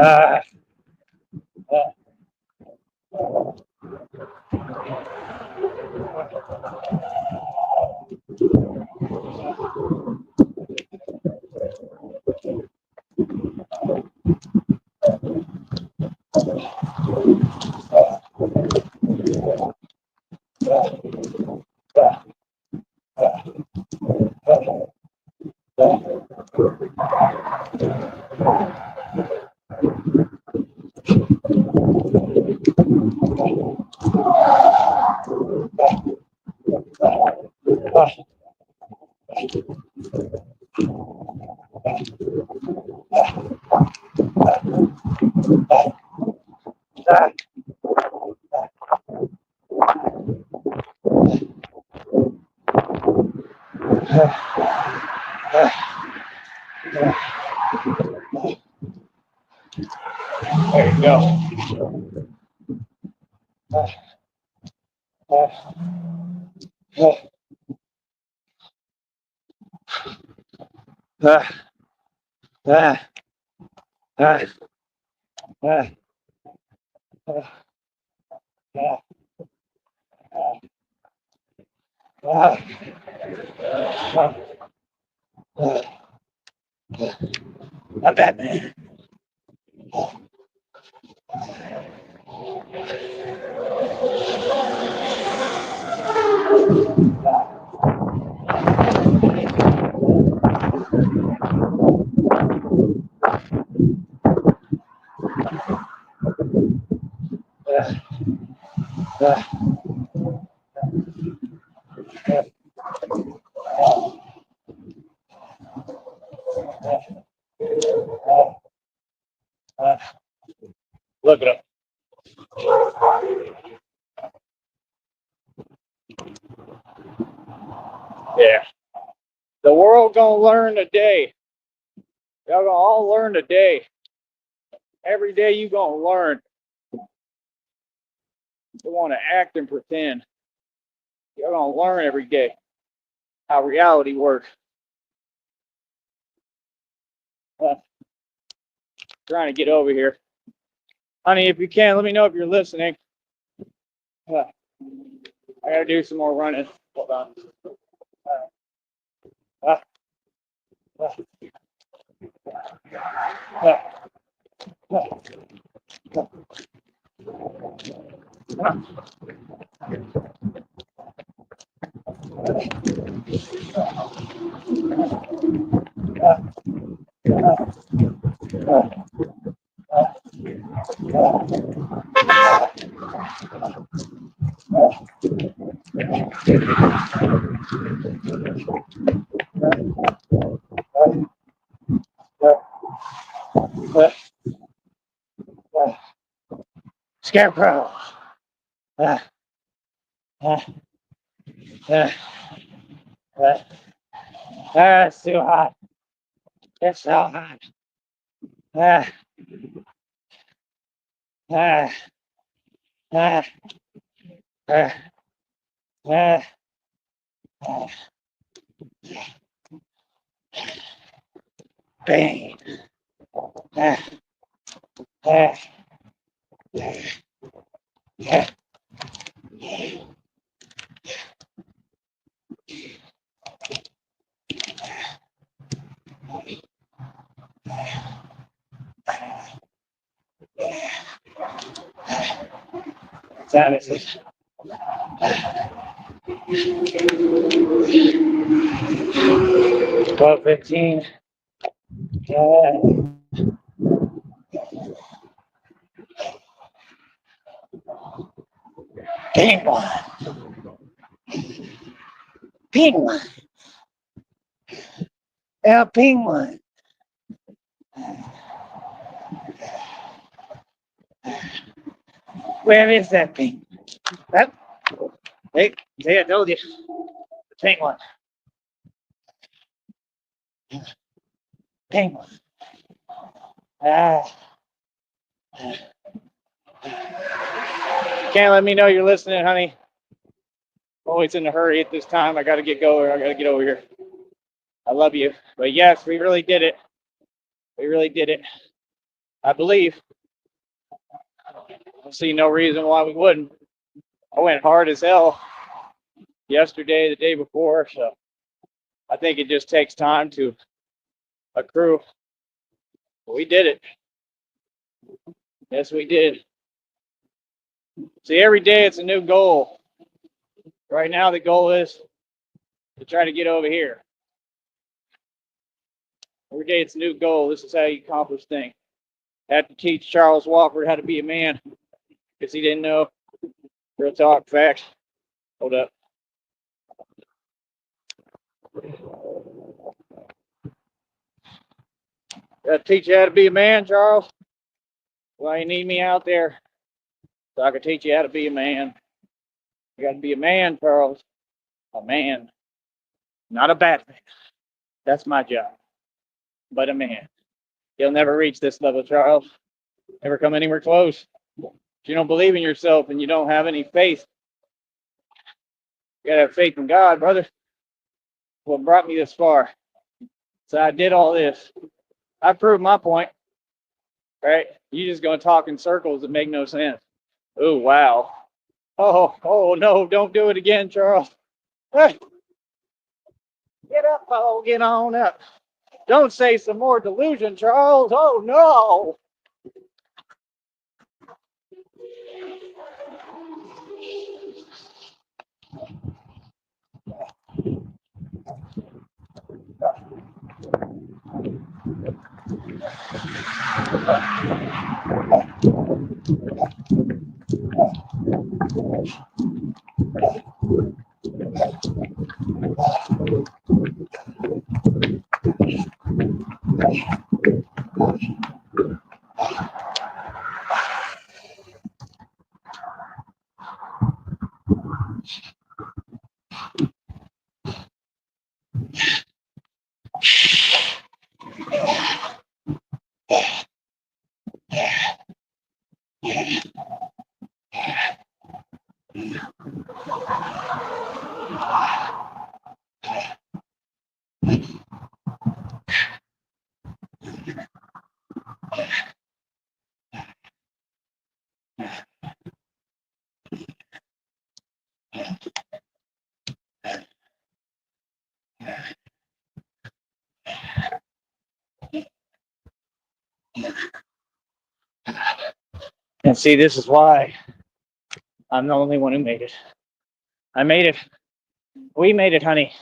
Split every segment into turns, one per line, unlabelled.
Ah, ah, ah, There you go. Ah, ah, ah, ah, ah, ah, ah, ah, ah, ah, ah. Not bad, man. Ah, ah, ah, ah. Look it up. Yeah. The world gonna learn today. Y'all gonna all learn today. Every day you gonna learn. You wanna act and pretend. You're gonna learn every day how reality works. Uh, Trying to get over here. Honey, if you can, let me know if you're listening. Uh, I gotta do some more running. Hold on. Uh, uh, uh, uh, uh, Scarecrow. Uh, uh, uh, it's too hot. It's so hot. Uh, uh, uh, uh, uh, uh, Bane. Uh, uh, uh, That is it. 12:15. Penguin. Penguin. El Penguin. Where is that penguin? That, hey, see, I told you. The penguin. Penguin. Ah. Can't let me know you're listening, honey. Always in a hurry at this time. I gotta get going. I gotta get over here. I love you. But yes, we really did it. We really did it. I believe. I don't see no reason why we wouldn't. I went hard as hell yesterday, the day before, so I think it just takes time to accrue. But we did it. Yes, we did. See, every day it's a new goal. Right now, the goal is to try to get over here. Every day it's a new goal. This is how you accomplish things. I had to teach Charles Wofford how to be a man because he didn't know. Real talk, facts. Hold up. Got to teach you how to be a man, Charles. Well, you need me out there so I can teach you how to be a man. You got to be a man, Charles. A man, not a Batman. That's my job. But a man. You'll never reach this level, Charles. Never come anywhere close. If you don't believe in yourself and you don't have any faith, you gotta have faith in God, brother. What brought me this far? So I did all this. I proved my point, right? You just gonna talk in circles that make no sense. Oh wow. Oh no! Don't do it again, Charles. Hey, get up, oh, get on up. Don't say some more delusion, Charles. Oh no. And see, this is why I'm the only one who made it. I made it. We made it, honey.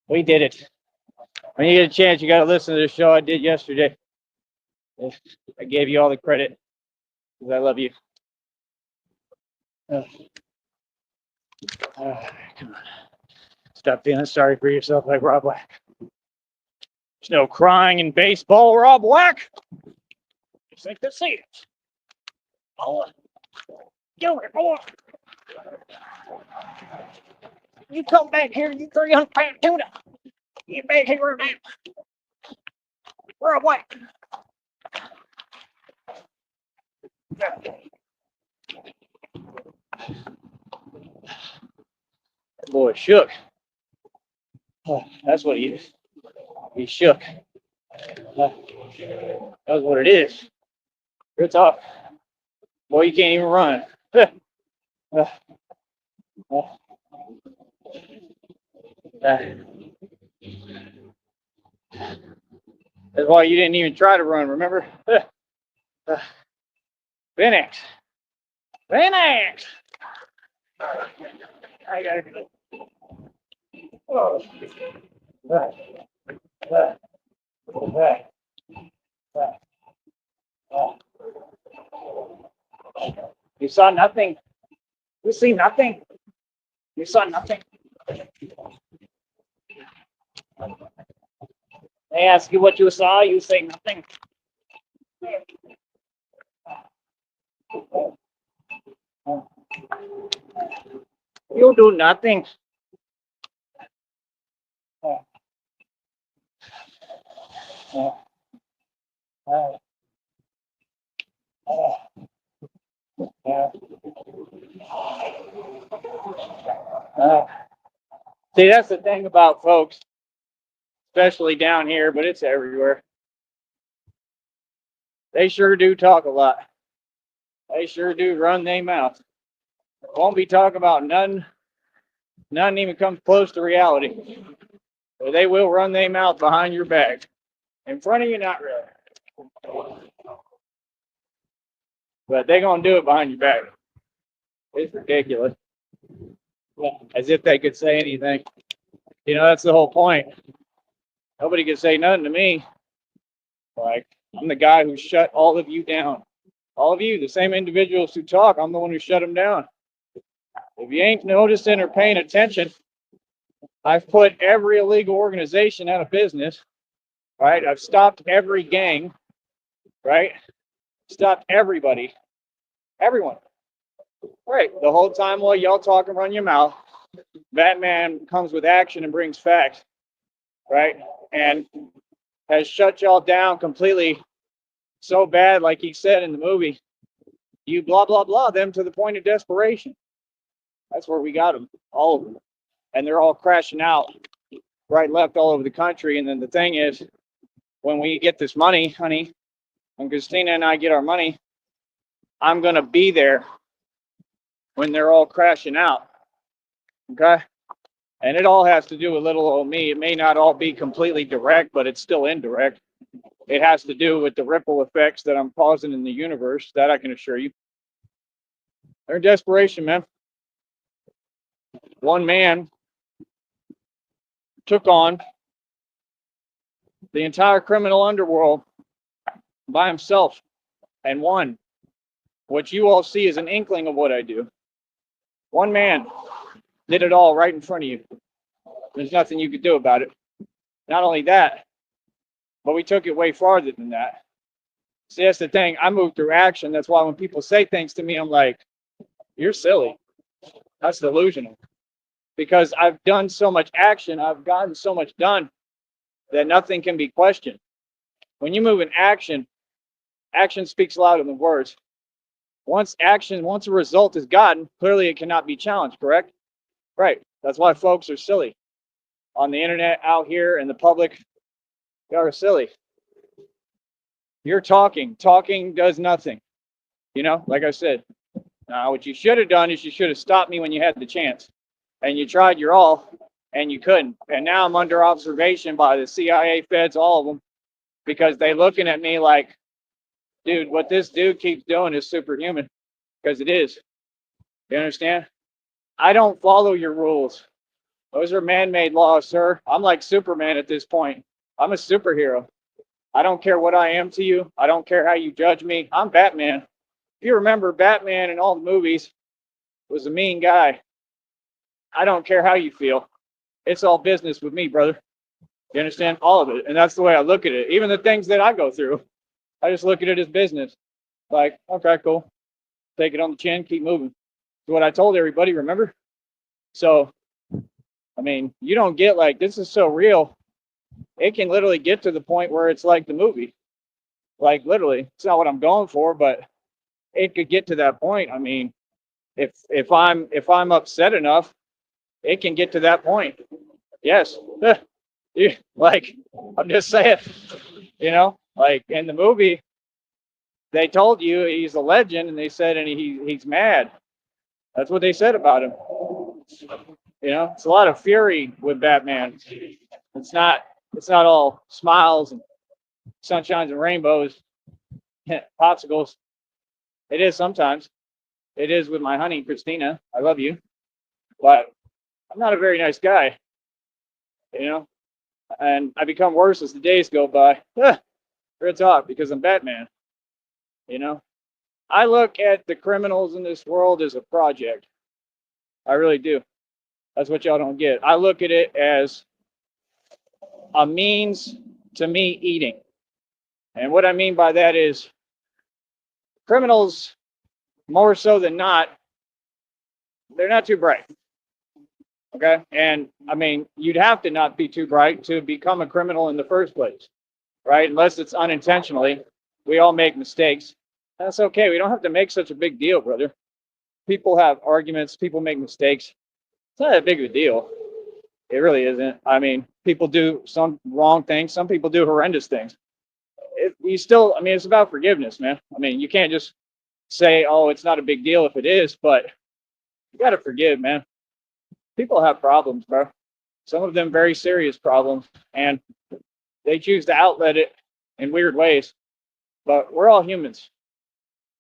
We did it. When you get a chance, you got to listen to the show I did yesterday. I gave you all the credit because I love you. Come on. Stop feeling sorry for yourself like Rob Black. There's no crying in baseball, Rob Black. Just like to see it. Oh, get over here, boy. You come back here, you 300-pound tuna. Get back here now. Rob Black. That boy shook. Oh, that's what he is. He's shook. That's what it is. Good talk. Boy, you can't even run. That's why you didn't even try to run, remember? Phoenix. Phoenix! I gotta go. Oh. You saw nothing. You see nothing. You saw nothing. They ask you what you saw, you say nothing. You do nothing. See, that's the thing about folks, especially down here, but it's everywhere. They sure do talk a lot. They sure do run their mouth. Won't be talking about none. None even comes close to reality. But they will run their mouth behind your back. In front of you, not really. But they're gonna do it behind your back. It's ridiculous. As if they could say anything. You know, that's the whole point. Nobody can say nothing to me. Like, I'm the guy who shut all of you down. All of you, the same individuals who talk, I'm the one who shut them down. If you ain't noticing or paying attention, I've put every illegal organization out of business, right? I've stopped every gang, right? Stopped everybody, everyone. Right. The whole time while y'all talk and run your mouth, Batman comes with action and brings facts, right? And has shut y'all down completely so bad, like he said in the movie, you blah, blah, blah them to the point of desperation. That's where we got them, all of them. And they're all crashing out right, left, all over the country. And then the thing is, when we get this money, honey, when Christina and I get our money, I'm going to be there when they're all crashing out. Okay? And it all has to do with little old me. It may not all be completely direct, but it's still indirect. It has to do with the ripple effects that I'm causing in the universe, that I can assure you. They're in desperation, man. One man took on the entire criminal underworld by himself and won. What you all see is an inkling of what I do. One man did it all right in front of you. There's nothing you could do about it. Not only that, but we took it way farther than that. See, that's the thing. I move through action. That's why when people say things to me, I'm like, you're silly. That's delusional. Because I've done so much action, I've gotten so much done that nothing can be questioned. When you move in action, action speaks louder than words. Once a result is gotten, clearly it cannot be challenged, correct? Right. That's why folks are silly. On the internet, out here, in the public, they are silly. You're talking. Talking does nothing. You know, like I said. Now, what you should have done is you should have stopped me when you had the chance. And you tried your all, and you couldn't. And now I'm under observation by the CIA, feds, all of them, because they're looking at me like, dude, what this dude keeps doing is superhuman. Because it is. You understand? I don't follow your rules. Those are man-made laws, sir. I'm like Superman at this point. I'm a superhero. I don't care what I am to you. I don't care how you judge me. I'm Batman. If you remember, Batman in all the movies was a mean guy. I don't care how you feel. It's all business with me, brother. You understand? All of it. And that's the way I look at it. Even the things that I go through, I just look at it as business. Like, okay, cool. Take it on the chin, keep moving. That's what I told everybody, remember? So, I mean, you don't get like, this is so real. It can literally get to the point where it's like the movie. Like, literally. It's not what I'm going for, but it could get to that point. I mean, if I'm upset enough, it can get to that point. Yes. Like, I'm just saying, you know, like in the movie, they told you he's a legend, and they said, and he's mad. That's what they said about him. You know, it's a lot of fury with Batman. It's not all smiles and sunshines and rainbows, popsicles. It is sometimes. It is with my honey, Christina. I love you, but I'm not a very nice guy. You know, and I become worse as the days go by. Real talk, because I'm Batman. You know, I look at the criminals in this world as a project. I really do. That's what y'all don't get. I look at it as a means to me eating. And what I mean by that is criminals, more so than not, they're not too bright. Okay? And I mean, you'd have to not be too bright to become a criminal in the first place, right? Unless it's unintentionally. We all make mistakes. That's okay. We don't have to make such a big deal, brother. People have arguments, people make mistakes. It's not that big of a deal. It really isn't. I mean, people do some wrong things, some people do horrendous things. you still, I mean, it's about forgiveness, man. I mean, you can't just say, oh, it's not a big deal if it is, but you got to forgive, man. People have problems, bro. Some of them very serious problems, and they choose to outlet it in weird ways. But we're all humans.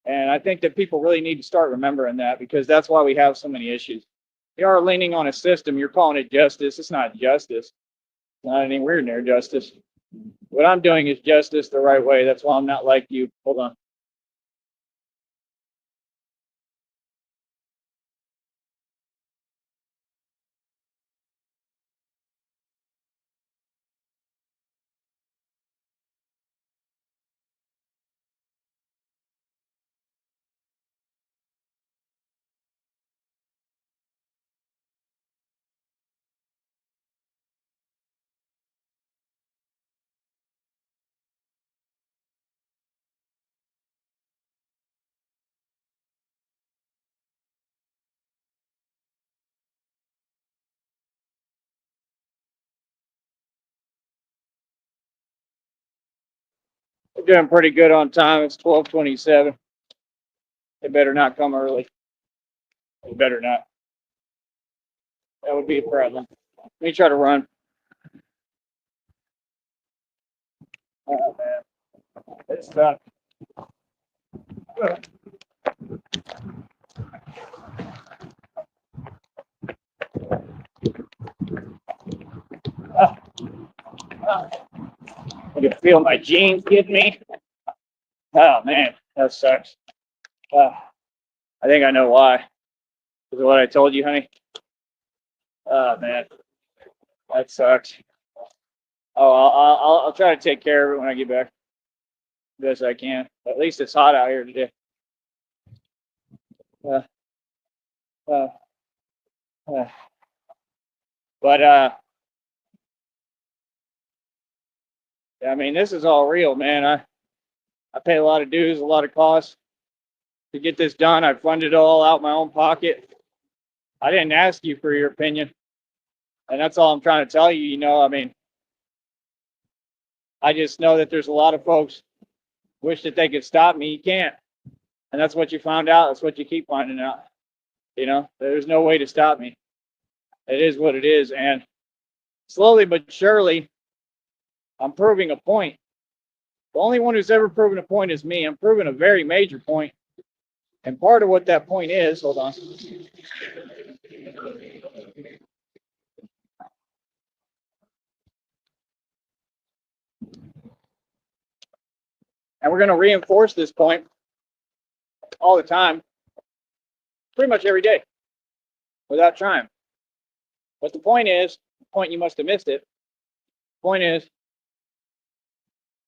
And I think that people really need to start remembering that, because that's why we have so many issues. You are leaning on a system, you're calling it justice. It's not justice. It's not any weird near justice. What I'm doing is justice the right way. That's why I'm not like you. Hold on. We're doing pretty good on time. It's 12:27. They better not come early. They better not. That would be a problem. Let me try to run. Oh man, it's tough. I can feel my jeans getting me. Oh man, that sucks. I think I know why. Is it what I told you, honey? Oh man, that sucks. Oh, I'll try to take care of it when I get back, best I can. At least it's hot out here today. Uh, uh, uh. But I mean, this is all real, man. I pay a lot of dues, a lot of costs to get this done. I funded it all out my own pocket. I didn't ask you for your opinion, and that's all I'm trying to tell you. You know, I mean, I just know that there's a lot of folks wish that they could stop me. You can't, and that's what you found out. That's what you keep finding out. You know, there's no way to stop me. It is what it is, and slowly but surely, I'm proving a point. The only one who's ever proven a point is me. I'm proving a very major point. And part of what that point is, hold on. And we're going to reinforce this point all the time, pretty much every day, without trying. But the point is, the point you must have missed it. The point is,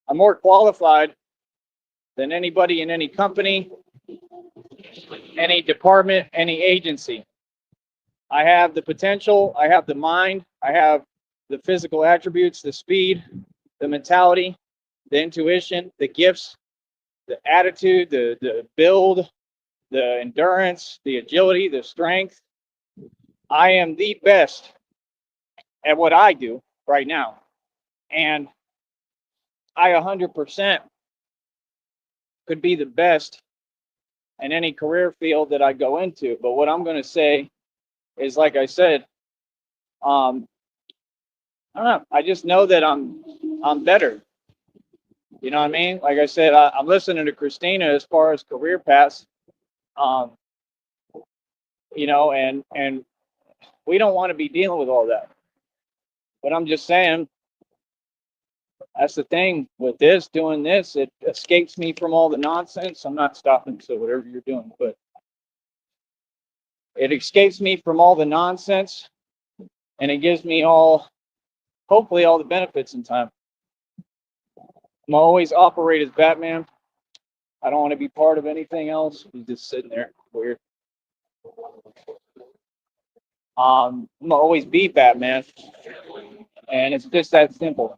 I'm more qualified than anybody in any company, any department, any agency. I have the potential, I have the mind, I have the physical attributes, the speed, the mentality, the intuition, the gifts, the attitude, the build, the endurance, the agility, the strength. I am the best at what I do right now. And I 100% could be the best in any career field that I go into. But what I'm going to say is, like I said, I don't know. I just know that I'm better. You know what I mean? Like I said, I'm listening to Christina as far as career paths. Um, you know, and we don't want to be dealing with all that. But I'm just saying, that's the thing with this, doing this, it escapes me from all the nonsense. I'm not stopping, so whatever you're doing, but it escapes me from all the nonsense, and it gives me hopefully all the benefits in time. I'm always operate as Batman. I don't want to be part of anything else. He's just sitting there, weird. I'm always be Batman, and it's just that simple.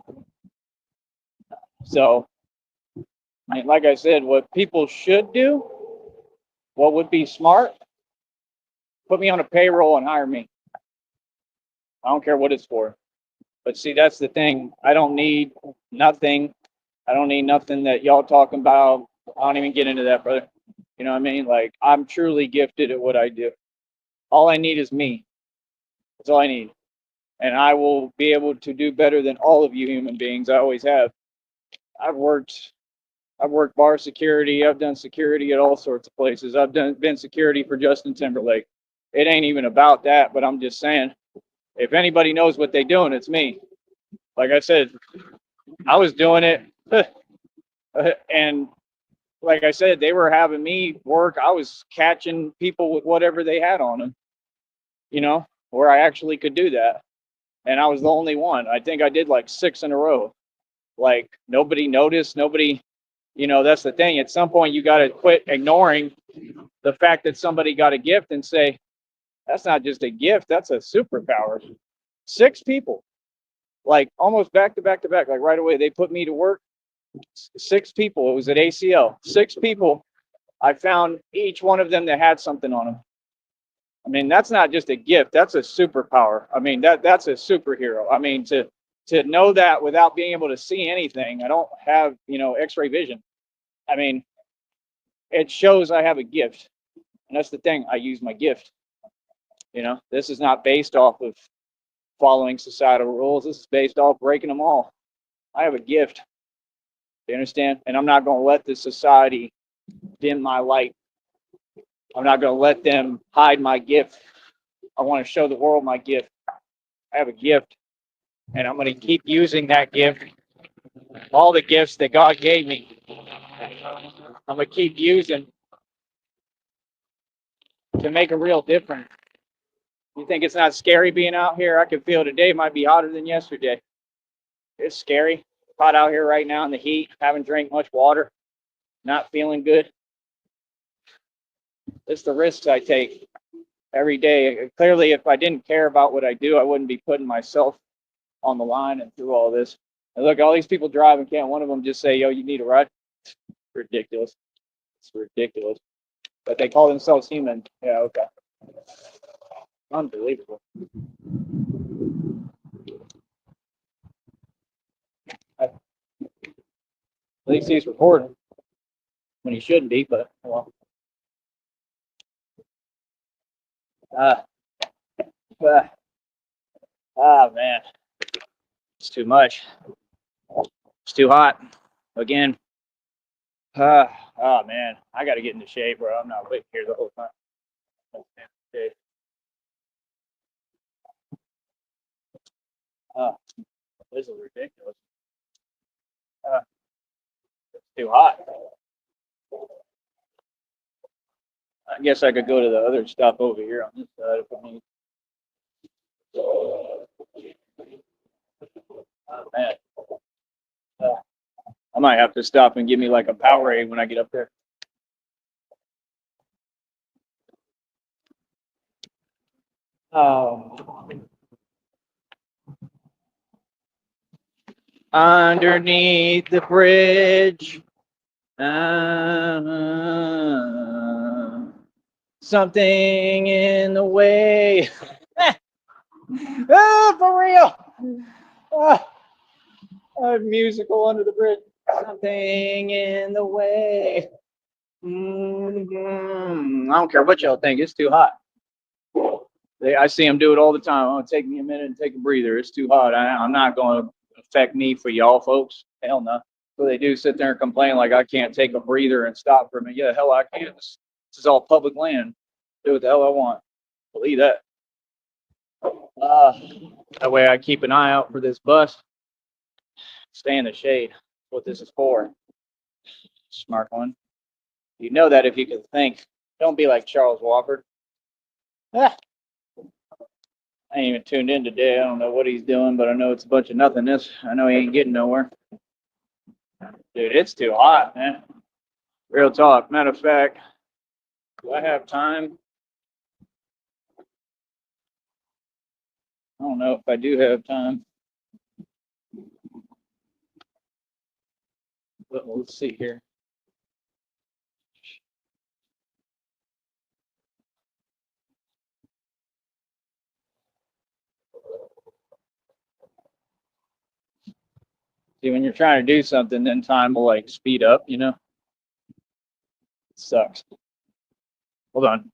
So, like I said, what people should do, what would be smart, put me on a payroll and hire me. I don't care what it's for. But see, that's the thing. I don't need nothing I don't need nothing that y'all talking about. I don't even get into that, brother. You know what I mean? Like, I'm truly gifted at what I do. All I need is me. That's all I need. And I will be able to do better than all of you human beings. I always have. I've worked I've worked bar security. I've done security at all sorts of places. I've been security for Justin Timberlake. It ain't even about that, but I'm just saying, if anybody knows what they're doing, it's me. Like I said, I was doing it, and like I said, they were having me work. I was catching people with whatever they had on them, where I actually could do that. And I was the only one. I think I did like 6 in a row. Like nobody noticed. Nobody, that's the thing. At some point, you got to quit ignoring the fact that somebody got a gift and say, that's not just a gift, that's a superpower. 6 people, like almost back to back to back, like right away, they put me to work. 6 people. It was at ACL. 6 people. I found each one of them that had something on them. I mean, that's not just a gift. That's a superpower. I mean, that's a superhero. I mean, to know that without being able to see anything. I don't have, X-ray vision. I mean, it shows I have a gift. And that's the thing. I use my gift. This is not based off of following societal rules. This is based off breaking them all. I have a gift. You understand? And I'm not going to let the society dim my light. I'm not going to let them hide my gift. I want to show the world my gift. I have a gift, and I'm going to keep using that gift. All the gifts that God gave me, I'm going to keep using to make a real difference. You think it's not scary being out here? I can feel today might be hotter than yesterday. It's scary. Hot out here right now in the heat. Haven't drank much water. Not feeling good. It's the risks I take every day. Clearly, if I didn't care about what I do, I wouldn't be putting myself on the line and through all this. And look, all these people driving, can't one of them just say, yo, you need a ride? It's ridiculous. It's ridiculous. But they call themselves human. Yeah, okay. Unbelievable. At least he's recording when he shouldn't be, but well. Man, it's too much. It's too hot. Again. Oh man, I got to get into shape, bro. I'm not waiting here the whole time. Okay. This is ridiculous. It's too hot. I guess I could go to the other stuff over here on this side if I need. Oh man, I might have to stop and give me like a Powerade when I get up there. Oh. Underneath the bridge. Something in the way. For real. A musical under the bridge. Something in the way. I don't care what y'all think. It's too hot. I see them do it all the time. Oh, take me a minute and take a breather. It's too hot. I'm not going to affect me for y'all folks. Hell no. So they do sit there and complain like I can't take a breather and stop for a minute. Yeah, hell I can. This is all public land. Do what the hell I want. Believe that. That way I keep an eye out for this bus. Stay in the shade. That's what this is for. Smart one. You know that if you can think. Don't be like Charles Wofford. Ah, I ain't even tuned in today. I don't know what he's doing, but I know it's a bunch of nothingness. I know he ain't getting nowhere. Dude, it's too hot, man. Real talk. Matter of fact, do I have time? I don't know if I do have time. But let's see here. See, when you're trying to do something, then time will like speed up, you know? It sucks. Hold on.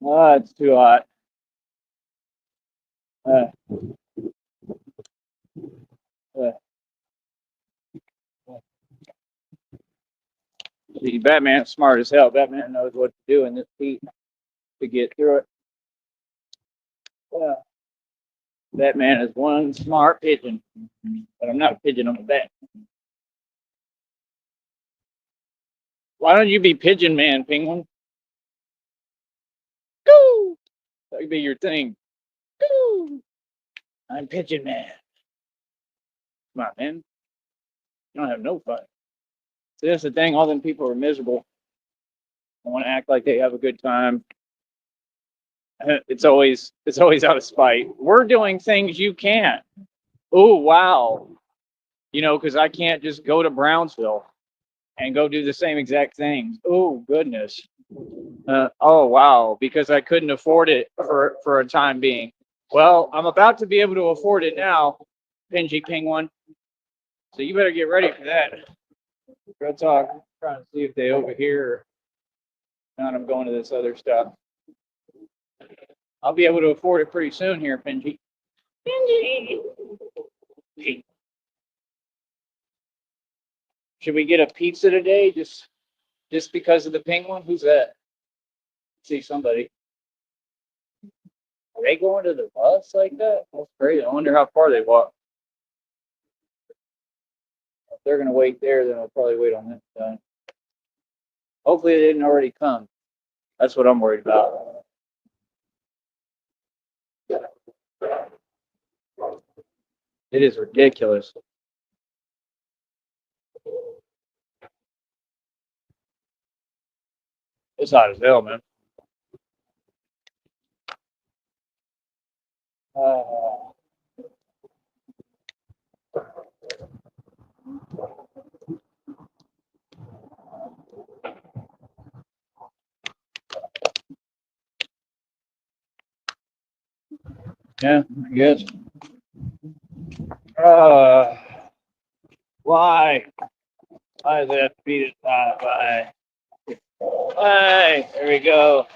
Ah, it's too hot. Uh, uh, See, Batman's smart as hell. Batman knows what to do in this heat to get through it. Uh, Batman is one smart pigeon, but I'm not a pigeon. I'm a bat. Why don't you be Pigeon Man, Penguin? Go! That could be your thing. Go! I'm Pigeon Man. Come on, man. You don't have no fun. See, that's the thing. All them people are miserable. They want to act like they have a good time. It's always out of spite. We're doing things you can't. Oh wow. Because I can't just go to Brownsville and go do the same exact things. Oh goodness. Oh wow, because I couldn't afford it for a time being. Well, I'm about to be able to afford it now, Pingy Penguin. So you better get ready for that. Real talk. I'm trying to see if they over here. Now I'm going to this other stuff. I'll be able to afford it pretty soon here, Pingy. Pingy. Should we get a pizza today? Just because of the penguin? Who's that? See somebody. Are they going to the bus like that? That's crazy. I wonder how far they walk. If they're gonna wait there, then I'll probably wait on this side. Hopefully they didn't already come. That's what I'm worried about. It is ridiculous. It's hot as hell, man. Uh, Yeah, I guess. Uh, why? Why is that beat it? Why? Why? There we go.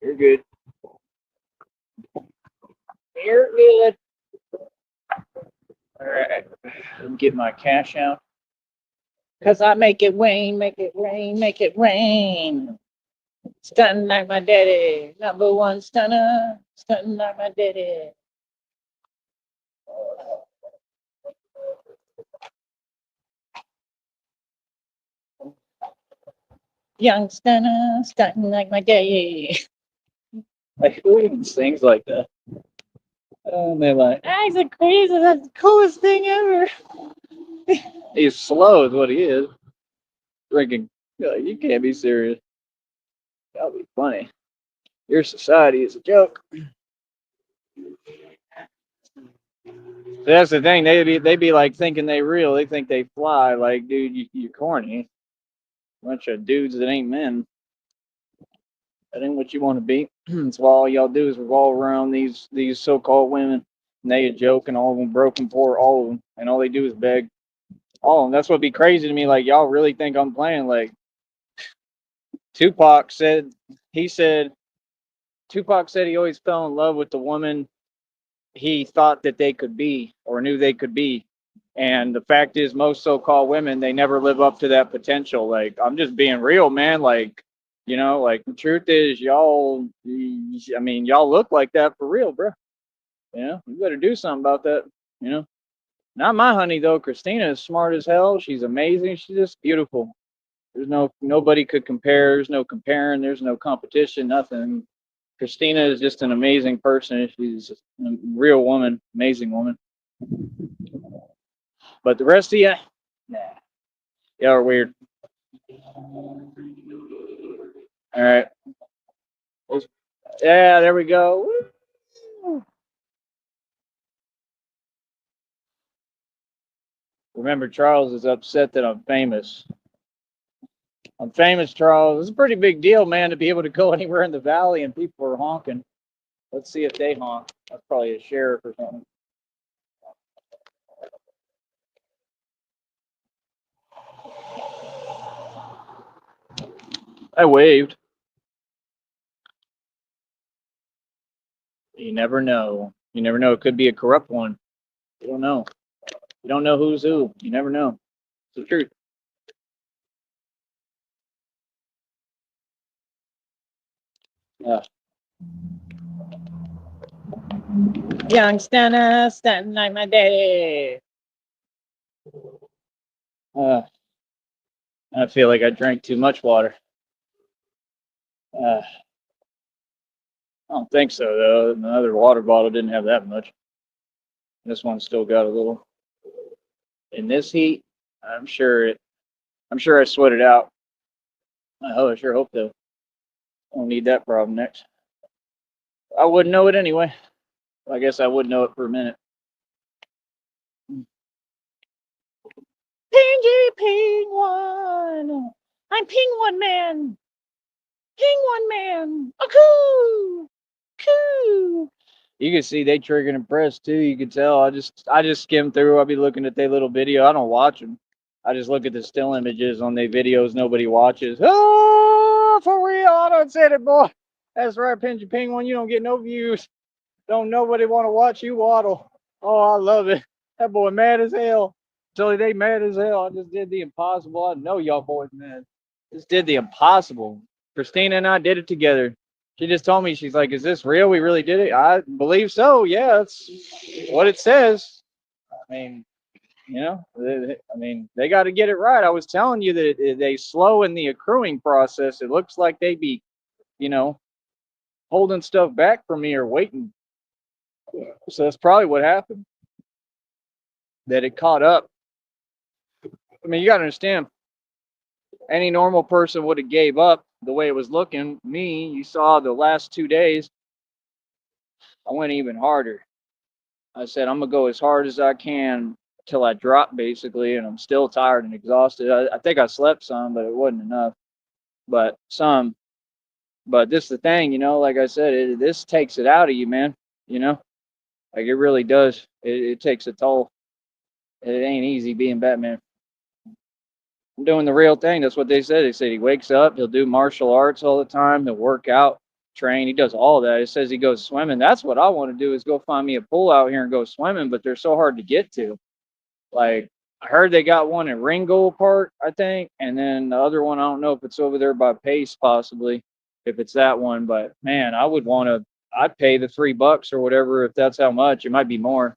You're good. You're good. All right. Let me get my cash out. Cause I make it rain, make it rain, make it rain. Stunting like my daddy, number one stunner. Stunting like my daddy. Young stunner, stunting like my daddy. Like who even sings like that? Oh, and they're like, "That's the crazy, that's the coolest thing ever." He's slow, is what he is. Drinking. You can't be serious. That'll be funny. Your society is a joke. That's the thing. They be like thinking they real. They think they fly. Like, dude, you're corny. Bunch of dudes that ain't men. That ain't what you want to be. That's why all y'all do is revolve around these so-called women. And they a joke, and all of them broken poor, all of them, and all they do is beg. All of them. That's what'd be crazy to me. Like y'all really think I'm playing? Like Tupac said, he said Tupac said he always fell in love with the woman he thought that they could be or knew they could be. And the fact is, most so-called women, they never live up to that potential. Like, I'm just being real, man. Like, like the truth is, y'all, I mean, y'all look like that for real, bro. You better do something about that. You know, not my honey though. Christina is smart as hell. She's amazing. She's just beautiful. Nobody could compare. There's no comparing. There's no competition. Nothing. Christina is just an amazing person. She's a real woman, amazing woman. But the rest of you, nah, y'all are weird. All right. Yeah, there we go. Woo. Remember, Charles is upset that I'm famous. I'm famous, Charles. It's a pretty big deal, man, to be able to go anywhere in the valley and people are honking. Let's see if they honk. That's probably a sheriff or something. I waved. You never know. You never know. It could be a corrupt one. You don't know. You don't know who's who. You never know. It's the truth. Yeah. Young stunner, stunting like my daddy. Uh, I feel like I drank too much water. I don't think so though. The other water bottle didn't have that much. This one still got a little. In this heat, I'm sure it. I'm sure I sweat it out. I sure hope though. I don't need that problem next. I wouldn't know it anyway. I guess I would know it for a minute. Pingy Penguin! I'm Penguin Man! Penguin Man! A coo! Coo! You can see they triggered and pressed too. You can tell. I just skim through. I'll be looking at their little video. I don't watch them. I just look at the still images on their videos nobody watches. Oh, for real. I don't said it, boy. That's right, Pingy Penguin. You don't get no views. Don't nobody want to watch you waddle. Oh, I love it. That boy mad as hell. Totally, they mad as hell. I just did the impossible. I know y'all boys mad. Just did the impossible. Christina and I did it together. She just told me, she's like, "Is this real? We really did it." I believe so. Yeah, that's what it says. I mean, they got to get it right. I was telling you that they slow in the accruing process. It looks like they be, you know, holding stuff back from me or waiting. So that's probably what happened. That it caught up. I mean, you got to understand, any normal person would have gave up the way it was looking. Me, you saw the last 2 days, I went even harder. I said, I'm going to go as hard as I can till I drop, basically, and I'm still tired and exhausted. I think I slept some, but it wasn't enough. but some. But this is the thing, like I said, this takes it out of you, man. You know, like it really does. It takes a toll. It ain't easy being Batman. I'm doing the real thing. That's what they said. They said he wakes up, he'll do martial arts all the time, he'll work out, train. He does all that. It says he goes swimming. That's what I want to do is go find me a pool out here and go swimming, but they're so hard to get to. Like I heard they got one in Ringgold Park, I think, and then the other one I don't know if it's over there by Pace possibly, if it's that one. But man, I would want to. I'd pay the $3 or whatever if that's how much. It might be more.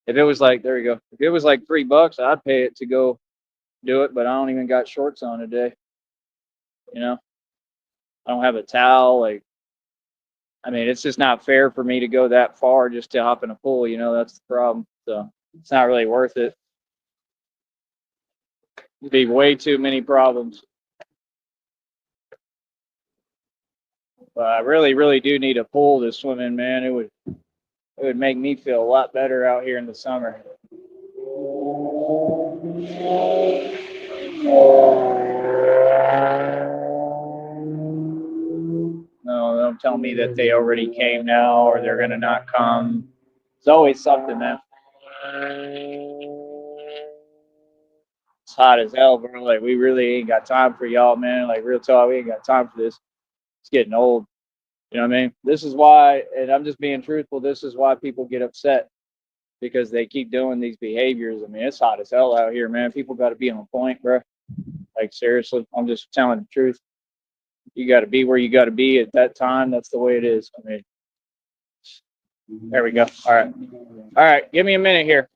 If it was like there you go. If it was like $3, I'd pay it to go do it. But I don't even got shorts on today. You know, I don't have a towel. Like I mean, it's just not fair for me to go that far just to hop in a pool. That's the problem. So it's not really worth it. It'd be way too many problems. But I really, really do need a pool to swim in, man. It would make me feel a lot better out here in the summer. No, don't tell me that they already came now or they're gonna not come. It's always something, man. It's hot as hell, bro. Like we really ain't got time for y'all, man. Like real talk, we ain't got time for this. It's getting old. You know what I mean? This is why, and I'm just being truthful. This is why people get upset because they keep doing these behaviors. I mean, it's hot as hell out here, man. People got to be on point, bro. Like seriously, I'm just telling the truth. You got to be where you got to be at that time. That's the way it is. I mean, there we go. All right. All right. Give me a minute here.